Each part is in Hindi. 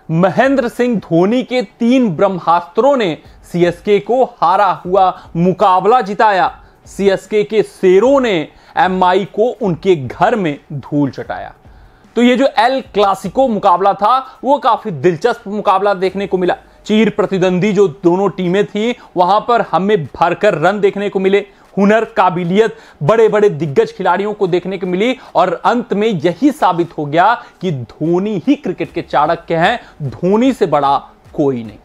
महेंद्र सिंह धोनी के 3 ब्रह्मास्त्रों ने सीएसके को हारा हुआ मुकाबला जिताया। सीएसके के शेरों ने एमआई को उनके घर में धूल चटाया। तो ये जो एल क्लासिको मुकाबला था वो काफी दिलचस्प मुकाबला देखने को मिला। चीर प्रतिद्वंदी जो दोनों टीमें थी वहां पर हमें भरकर रन देखने को मिले, हुनर, काबिलियत, बड़े बड़े दिग्गज खिलाड़ियों को देखने को मिली और अंत में यही साबित हो गया कि धोनी ही क्रिकेट के चाणक्य हैं, धोनी से बड़ा कोई नहीं।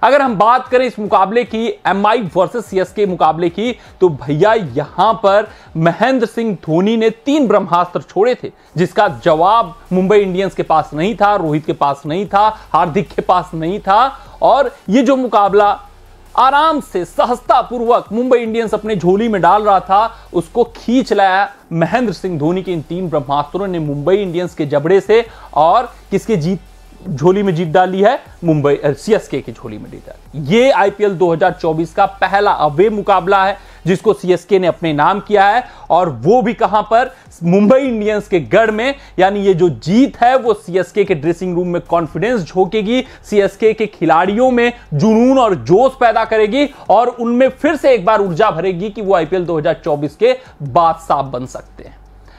अगर हम बात करें इस मुकाबले की, एमआई वर्सेस सीएसके मुकाबले की, तो भैया यहां पर महेंद्र सिंह धोनी ने 3 ब्रह्मास्त्र छोड़े थे जिसका जवाब मुंबई इंडियंस के पास नहीं था, रोहित के पास नहीं था, हार्दिक के पास नहीं था। और ये जो मुकाबला आराम से सहजता पूर्वक मुंबई इंडियंस अपने झोली में डाल रहा था, उसको खींच लाया महेंद्र सिंह धोनी के इन 3 ब्रह्मास्त्रों ने मुंबई इंडियंस के जबड़े से। और किसके झोली में जीत डाली है? मुंबई सीएसके की झोली में जीत डाली। ये आईपीएल 2024 का पहला अवे मुकाबला है जिसको सीएसके ने अपने नाम किया है, और वो भी कहां पर? मुंबई इंडियंस के गढ़ में। यानी ये जो जीत है वो सीएसके के ड्रेसिंग रूम में कॉन्फिडेंस झोंकेगी, सीएसके के खिलाड़ियों में जुनून और जोश पैदा करेगी और उनमें फिर से एक बार ऊर्जा भरेगी कि वो आईपीएल 2024 के बादशाह बन सकते हैं।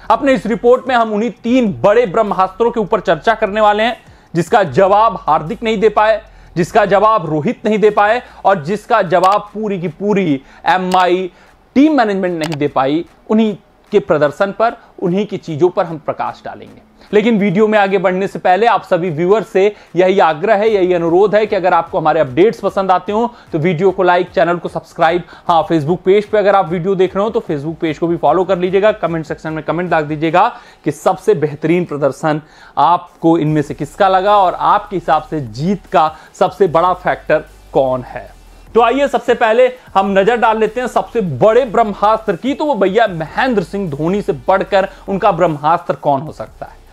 अपने इस रिपोर्ट में हम उन्हीं 3 बड़े ब्रह्मास्त्रों के ऊपर चर्चा करने वाले हैं जिसका जवाब हार्दिक नहीं दे पाए, जिसका जवाब रोहित नहीं दे पाए और जिसका जवाब पूरी की पूरी एमआई टीम मैनेजमेंट नहीं दे पाई। उन्हीं के प्रदर्शन पर, उन्हीं की चीजों पर हम प्रकाश डालेंगे। लेकिन वीडियो में आगे बढ़ने से पहले आप सभी व्यूअर्स से यही आग्रह है, यही अनुरोध है कि अगर आपको हमारे अपडेट्स पसंद आते हो तो वीडियो को लाइक, चैनल को सब्सक्राइब, हाँ फेसबुक पेज पे अगर आप वीडियो देख रहे हो तो फेसबुक पेज को भी फॉलो कर लीजिएगा। कमेंट सेक्शन में कमेंट डाल दीजिएगा कि सबसे बेहतरीन प्रदर्शन आपको इनमें से किसका लगा और आपके हिसाब से जीत का सबसे बड़ा फैक्टर कौन है। तो आइए सबसे पहले हम नजर डाल लेते हैं सबसे बड़े ब्रह्मास्त्र की। तो वो भैया महेंद्र सिंह धोनी से बढ़कर उनका ब्रह्मास्त्र कौन हो सकता है?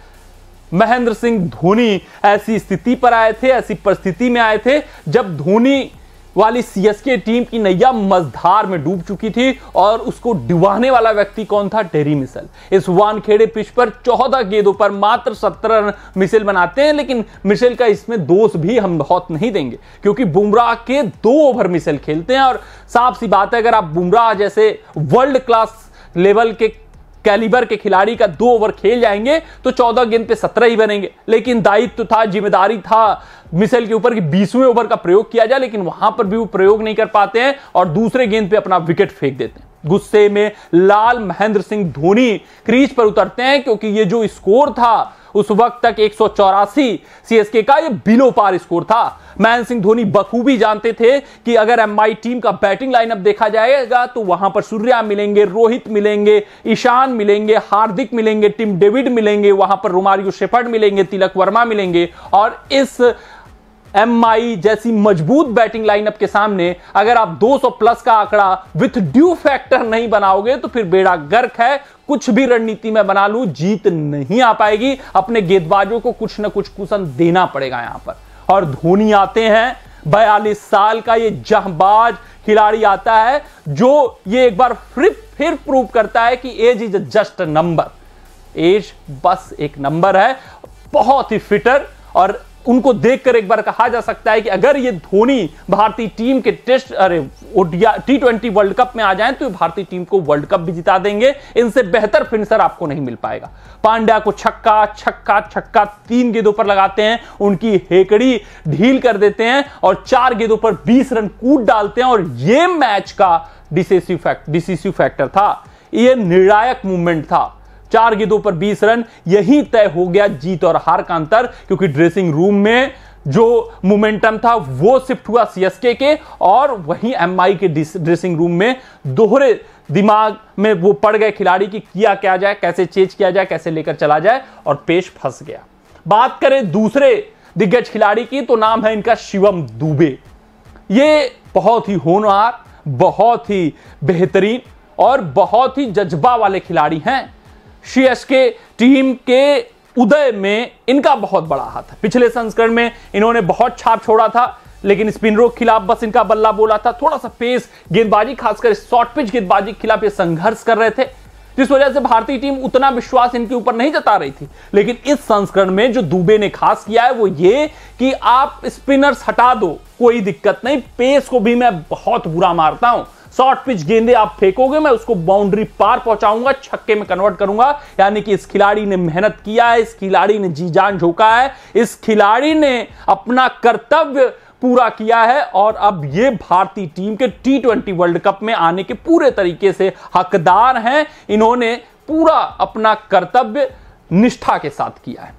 महेंद्र सिंह धोनी ऐसी स्थिति पर आए थे, ऐसी परिस्थिति में आए थे जब धोनी वाली सीएसके टीम की नैया मझधार में डूब चुकी थी और उसको डुबाने वाला व्यक्ति कौन था? टेरी मिशेल। इस वानखेड़े पिच पर 14 गेंदों पर मात्र 17 रन मिशेल बनाते हैं, लेकिन मिशेल का इसमें दोष भी हम बहुत नहीं देंगे क्योंकि बुमराह के 2 ओवर मिशेल खेलते हैं। और साफ सी बात है, अगर आप बुमराह जैसे वर्ल्ड क्लास लेवल के कैलिबर के खिलाड़ी का 2 ओवर खेल जाएंगे तो 14 गेंद पे 17 ही बनेंगे। लेकिन दायित्व था, जिम्मेदारी था मिशेल के ऊपर कि 20वें ओवर का प्रयोग किया जाए, लेकिन वहां पर भी वो प्रयोग नहीं कर पाते हैं और दूसरे गेंद पे अपना विकेट फेंक देते हैं। गुस्से में लाल महेंद्र सिंह धोनी क्रीज पर उतरते हैं क्योंकि ये जो स्कोर था उस वक्त तक 184 सीएसके का, ये बिलो पार स्कोर था। महेंद्र सिंह धोनी बखूबी जानते थे कि अगर एमआई टीम का बैटिंग लाइनअप देखा जाएगा तो वहां पर सूर्या मिलेंगे, रोहित मिलेंगे, ईशान मिलेंगे, हार्दिक मिलेंगे, टिम डेविड मिलेंगे, वहां पर रोमारियो शेफर्ड मिलेंगे, तिलक वर्मा मिलेंगे। और इस एमआई जैसी मजबूत बैटिंग लाइनअप के सामने अगर आप 200 प्लस का आंकड़ा विथ ड्यू फैक्टर नहीं बनाओगे तो फिर बेड़ा गर्क है। कुछ भी रणनीति में बना लूं, जीत नहीं आ पाएगी। अपने गेंदबाजों को कुछ ना कुछ कुशन देना पड़ेगा यहां पर। और धोनी आते हैं, 42 साल का ये जांबाज खिलाड़ी आता है जो ये एक बार फिर प्रूव करता है कि age is just a number. Age बस एक नंबर है। बहुत ही फिटर, और उनको देखकर एक बार कहा जा सकता है कि अगर ये धोनी भारतीय टीम के T20 वर्ल्ड कप में आ जाएं तो भारतीय टीम को वर्ल्ड कप भी जिता देंगे। इनसे बेहतर फिनिशर आपको नहीं मिल पाएगा। पांड्या को छक्का छक्का छक्का 3 गेंदों पर लगाते हैं, उनकी हेकड़ी ढील कर देते हैं और 4 गेंदों पर 20 रन कूद डालते हैं। और यह मैच का डिसिसिव फैक्टर था, यह निर्णायक मूवमेंट था। 4 गेंदों पर 20 रन, यही तय हो गया जीत और हार का अंतर, क्योंकि ड्रेसिंग रूम में जो मोमेंटम था वो शिफ्ट हुआ सीएसके के और वहीं एमआई के ड्रेसिंग रूम में दोहरे दिमाग में वो पड़ गए खिलाड़ी की किया क्या जाए, कैसे चेंज किया जाए, कैसे लेकर चला जाए, और पेश फंस गया। बात करें दूसरे दिग्गज खिलाड़ी की तो नाम है इनका शिवम दुबे। ये बहुत ही होनहार, बहुत ही बेहतरीन और बहुत ही जज्बा वाले खिलाड़ी हैं। सीएसके टीम के उदय में इनका बहुत बड़ा हाथ है। पिछले संस्करण में इन्होंने बहुत छाप छोड़ा था, लेकिन स्पिनरों के खिलाफ बस इनका बल्ला बोला था। थोड़ा सा पेस गेंदबाजी, खासकर शॉर्ट पिच गेंदबाजी के खिलाफ ये संघर्ष कर रहे थे। जिस वजह से भारतीय टीम उतना विश्वास इनके ऊपर नहीं जता रही थी। लेकिन इस संस्करण में जो दुबे ने खास किया है वो ये कि आप स्पिनर्स हटा दो, कोई दिक्कत नहीं, पेस को भी मैं बहुत बुरा मारता हूं, शॉर्ट पिच गेंदे आप फेंकोगे मैं उसको बाउंड्री पार पहुंचाऊंगा, छक्के में कन्वर्ट करूंगा। यानी कि इस खिलाड़ी ने मेहनत किया है, इस खिलाड़ी ने जी जान झोंका है, इस खिलाड़ी ने अपना कर्तव्य पूरा किया है और अब ये भारतीय टीम के T20 वर्ल्ड कप में आने के पूरे तरीके से हकदार हैं। इन्होंने पूरा अपना कर्तव्य निष्ठा के साथ किया है।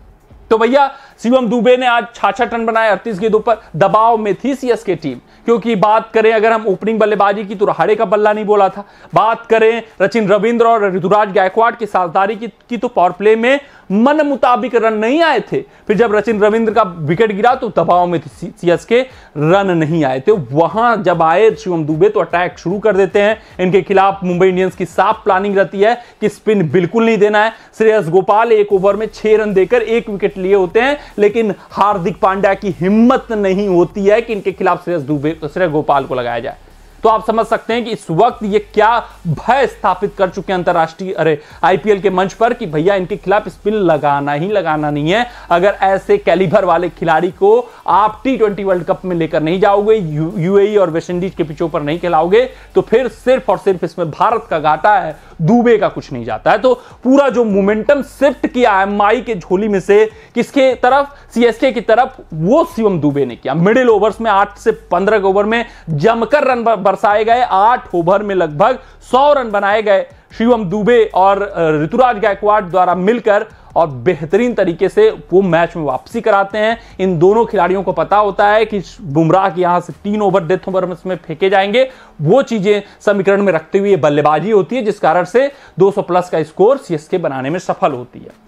तो भैया शिवम दुबे ने आज 66 रन बनाए 38 गेंदों पर। दबाव में थी सीएसके टीम, क्योंकि बात करें अगर हम ओपनिंग बल्लेबाजी की तो रहाड़े का बल्ला नहीं बोला था। बात करें सचिन रविंद्र और ऋतुराज गायकवाड़ की साझेदारी की तो पावर प्ले में मन मुताबिक रन नहीं आए थे। फिर जब सचिन रविंद्र का विकेट गिरा तो दबाव में थी सीएसके, रन नहीं आए थे। वहां जब आए शिवम दुबे तो अटैक शुरू कर देते हैं। इनके खिलाफ मुंबई इंडियंस की साफ प्लानिंग रहती है कि स्पिन बिल्कुल नहीं देना है। श्रेयस गोपाल एक ओवर में 6 रन देकर 1 विकेट लिए होते हैं, लेकिन हार्दिक पांड्या की हिम्मत नहीं होती है कि इनके खिलाफ श्रेयस गोपाल को लगाया जाए। तो आप समझ सकते हैं कि इस वक्त ये क्या भय स्थापित कर चुके हैं अंतरराष्ट्रीय आईपीएल के मंच पर कि भैया इनके खिलाफ स्पिन लगाना ही लगाना नहीं है। अगर ऐसे कैलिबर वाले खिलाड़ी को आप T20 वर्ल्ड कप में लेकर नहीं जाओगे, यूएई और वेस्ट इंडीज के पिचों पर नहीं खिलाओगे, तो फिर सिर्फ और सिर्फ इसमें भारत का घाटा है, दुबे का कुछ नहीं जाता है। तो पूरा जो मोमेंटम शिफ्ट किया एमआई के झोली में से किसके तरफ, सीएसके की तरफ, वो शिवम दुबे ने किया। मिडिल ओवर्स में 8 से 15 ओवर में जमकर रन बरसाए गए। 8 ओवर में लगभग 100 रन बनाए गए शिवम दुबे और ऋतुराज गायकवाड़ द्वारा मिलकर, और बेहतरीन तरीके से वो मैच में वापसी कराते हैं। इन दोनों खिलाड़ियों को पता होता है कि बुमराह की यहां से 3 ओवर डेथ ओवर में फेंके जाएंगे। वो चीजें समीकरण में रखते हुए बल्लेबाजी होती है, जिस कारण से 200 प्लस का स्कोर सीएसके बनाने में सफल होती है।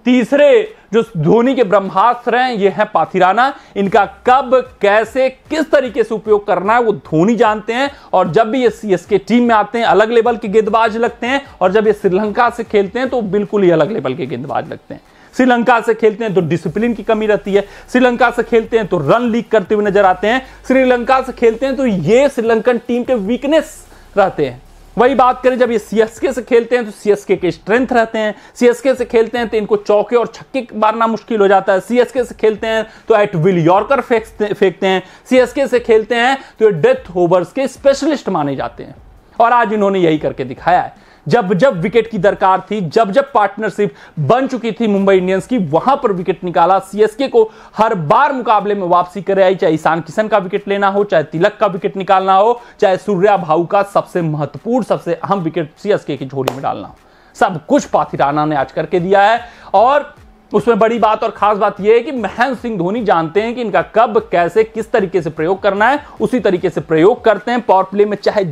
तीसरे जो धोनी के ब्रह्मास्त्र हैं ये है पाथिराना। इनका कब, कैसे, किस तरीके से उपयोग करना है वो धोनी जानते हैं। और जब भी ये सीएसके टीम में आते हैं अलग लेवल के गेंदबाज लगते हैं, और जब ये श्रीलंका से खेलते हैं तो बिल्कुल ही अलग लेवल के गेंदबाज लगते हैं। श्रीलंका से खेलते हैं तो डिसिप्लिन की कमी रहती है, श्रीलंका से खेलते हैं तो रन लीक करते हुए नजर आते हैं, श्रीलंका से खेलते हैं तो ये श्रीलंकन टीम के वीकनेस रहते हैं। वही बात करें जब ये सीएसके से खेलते हैं तो सीएसके के स्ट्रेंथ रहते हैं। सीएसके से खेलते हैं तो इनको चौके और छक्के मारना मुश्किल हो जाता है। सीएसके से खेलते हैं तो एट विल यॉर्कर फेंकते हैं। सीएसके से खेलते हैं तो डेथ ओवर्स के स्पेशलिस्ट माने जाते हैं। और आज इन्होंने यही करके दिखाया है। जब जब विकेट की दरकार थी, जब जब पार्टनरशिप बन चुकी थी मुंबई इंडियंस की, वहां पर विकेट निकाला। सीएसके को हर बार मुकाबले में वापसी करे आई, चाहे ईशान किशन का विकेट लेना हो, चाहे तिलक का विकेट निकालना हो, चाहे सूर्या भाऊ का सबसे महत्वपूर्ण, सबसे अहम विकेट सीएसके की झोली में डालना हो। सब कुछ पाथिराना ने आज करके दिया है। और उसमें बड़ी बात और खास बात यह है कि महेंद्र सिंह धोनी जानते हैं कि इनका कब, कैसे, किस तरीके से प्रयोग करना है, उसी तरीके से प्रयोग करते हैं। पावर प्ले में चाहे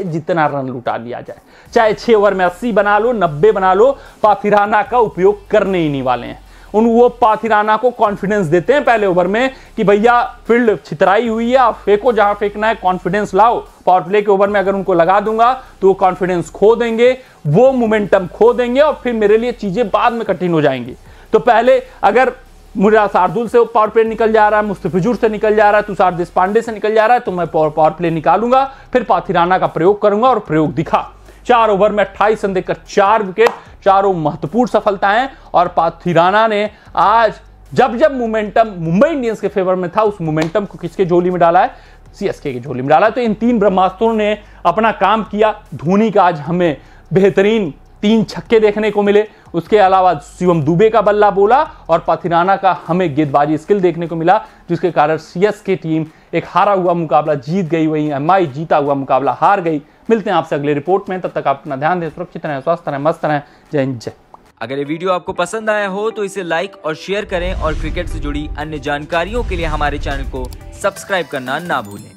जितना रन लुटा लिया जाए, चाहे 6 ओवर में 80 बना लो, 90 बना लो, पाथिराना का उपयोग करने ही नहीं वाले हैं। वो पाथिराना को कॉन्फिडेंस देते हैं पहले ओवर में कि भैया फील्ड छितराई हुई है, आप फेंको जहां फेंकना है, कॉन्फिडेंस लाओ। पावर प्ले के ओवर में अगर उनको लगा दूंगा तो वो कॉन्फिडेंस खो देंगे, वो मोमेंटम खो देंगे, और फिर मेरे लिए चीजें बाद में कठिन हो जाएंगी। तो पहले अगर मुझे शार्दुल से पावर प्ले निकल जा रहा है, मुस्तफिजुर से निकल जा रहा है, तुषार देशपांडे से निकल जा रहा है, तो मैं पावर प्ले निकालूंगा, फिर पाथिराना का प्रयोग करूंगा, और प्रयोग दिखा। 4 ओवर में 28 रन देकर 4 विकेट, चारों महत्वपूर्ण सफलताएं। और पाथिराना ने आज जब जब मोमेंटम मुंबई इंडियंस के फेवर में था, उस मोमेंटम को किसके झोली में डाला है, सीएसके की झोली में डाला। तो इन 3 ब्रह्मास्त्रों ने अपना काम किया। धोनी का आज हमें बेहतरीन 3 छक्के देखने को मिले, उसके अलावा शिवम दुबे का बल्ला बोला, और पाथिराना का हमें गेंदबाजी स्किल देखने को मिला, जिसके कारण सीएसके टीम एक हारा हुआ मुकाबला जीत गई, वहीं एमआई जीता हुआ मुकाबला हार गई। मिलते हैं आपसे अगले रिपोर्ट में, तब तक आप अपना ध्यान दें, सुरक्षित रहें, स्वस्थ रहें, मस्त रहें। जय हिंद, जय। अगर ये वीडियो आपको पसंद आया हो तो इसे लाइक और शेयर करें, और क्रिकेट से जुड़ी अन्य जानकारियों के लिए हमारे चैनल को सब्सक्राइब करना ना भूलें।